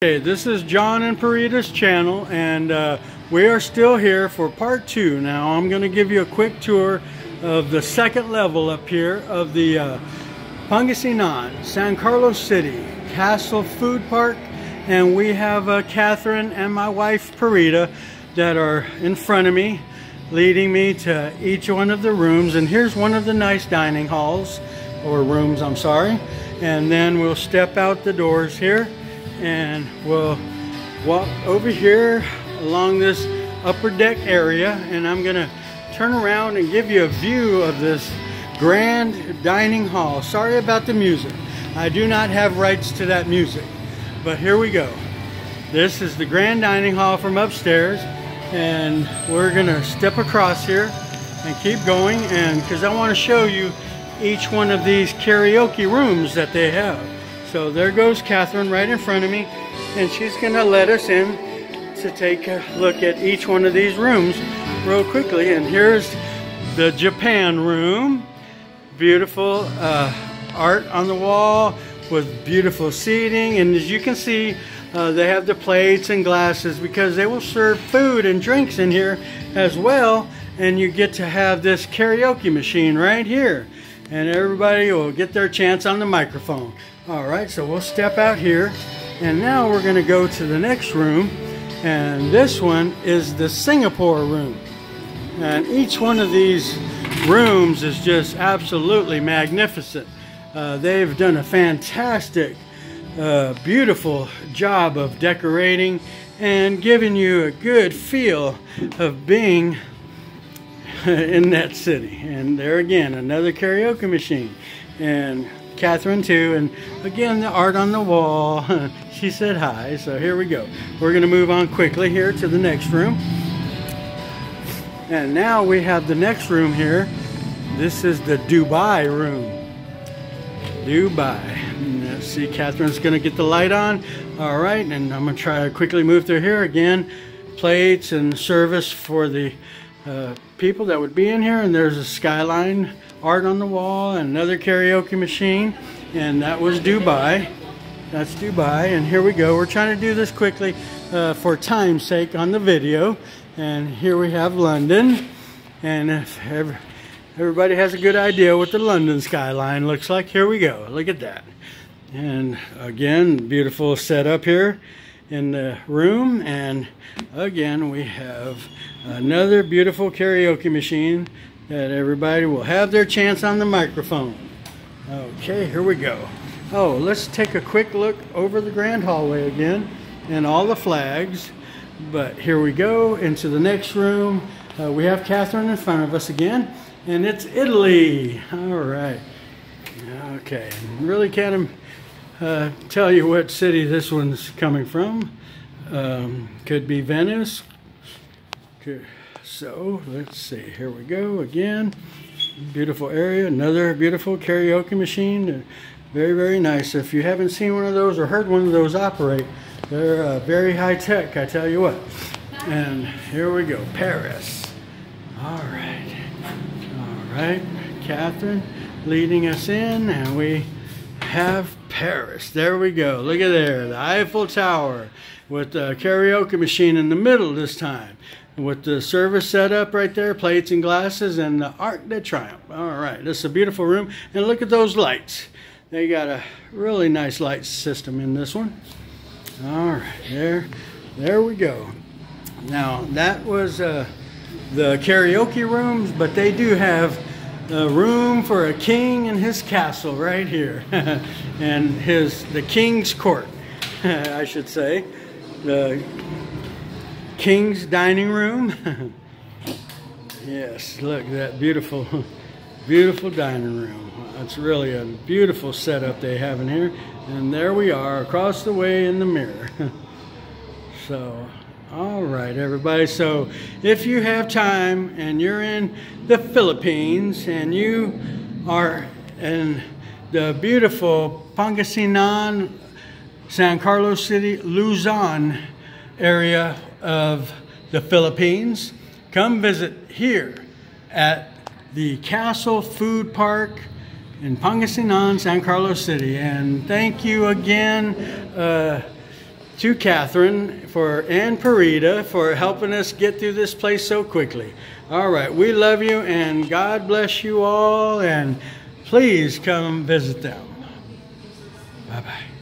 Okay, this is John and Parita's channel, and we are still here for part 2. Now I'm going to give you a quick tour of the second level up here of the Pangasinan, San Carlos City Castle Food Park, and we have Catherine and my wife Parita that are in front of me, leading me to each one of the rooms. And here's one of the nice dining halls, or rooms, I'm sorry, and then we'll step out the doors here and we'll walk over here along this upper deck area, and I'm gonna turn around and give you a view of this grand dining hall. Sorry about the music. I do not have rights to that music, but here we go. This is the grand dining hall from upstairs, and we're gonna step across here and keep going, and because I want to show you each one of these karaoke rooms that they have. So there goes Catherine right in front of me, and she's gonna let us in to take a look at each one of these rooms real quickly. And here's the Japan room. Beautiful art on the wall with beautiful seating, and as you can see, they have the plates and glasses because they will serve food and drinks in here as well, and you get to have this karaoke machine right here, and everybody will get their chance on the microphone. Alright, so we'll step out here, and now we're going to go to the next room, and this one is the Singapore room. And each one of these rooms is just absolutely magnificent. They've done a fantastic, beautiful job of decorating and giving you a good feel of being in that city. And there again, another karaoke machine, and Catherine too, and again the art on the wall. She said hi, so here we go. We're going to move on quickly here to the next room, and now we have the next room here. This is the Dubai room. Dubai. Let's see, Catherine's going to get the light on. All right, and I'm going to try to quickly move through here. Again, plates and service for the people that would be in here, and there's a skyline art on the wall, and another karaoke machine, and that was Dubai. That's Dubai, and here we go. We're trying to do this quickly for time's sake on the video. And here we have London, and if everybody has a good idea what the London skyline looks like, here we go. Look at that. And again, beautiful setup here in the room, and again we have another beautiful karaoke machine that everybody will have their chance on the microphone. Okay, here we go. Oh, let's take a quick look over the grand hallway again and all the flags. But here we go into the next room. We have Catherine in front of us again, and it's Italy. All right. Okay, really can't tell you what city this one's coming from. Could be Venice. So let's see, here we go again. Beautiful area, another beautiful karaoke machine. Very, very nice. If you haven't seen one of those or heard one of those operate, they're very high tech, I tell you what. And here we go, Paris. All right, Catherine leading us in, and we have Paris. There we go. Look at there, the Eiffel Tower with the karaoke machine in the middle this time, with the service set up right there, plates and glasses, and the Arc de Triomphe. All right, this is a beautiful room, and look at those lights. They got a really nice light system in this one. All right, there we go. Now that was the karaoke rooms, but they do have a room for a king and his castle right here, and the king's court, I should say, the king's dining room. Yes, look at that beautiful, beautiful dining room. It's really a beautiful setup they have in here. And there we are across the way in the mirror. So, all right, everybody. So, if you have time and you're in the Philippines and you are in the beautiful Pangasinan, San Carlos City, Luzon area of the Philippines, come visit here at the Castle Food Park in Pangasinan, San Carlos City. And thank you again to Catherine and Parita for helping us get through this place so quickly. All right, we love you, and God bless you all, and please come visit them. Bye-bye.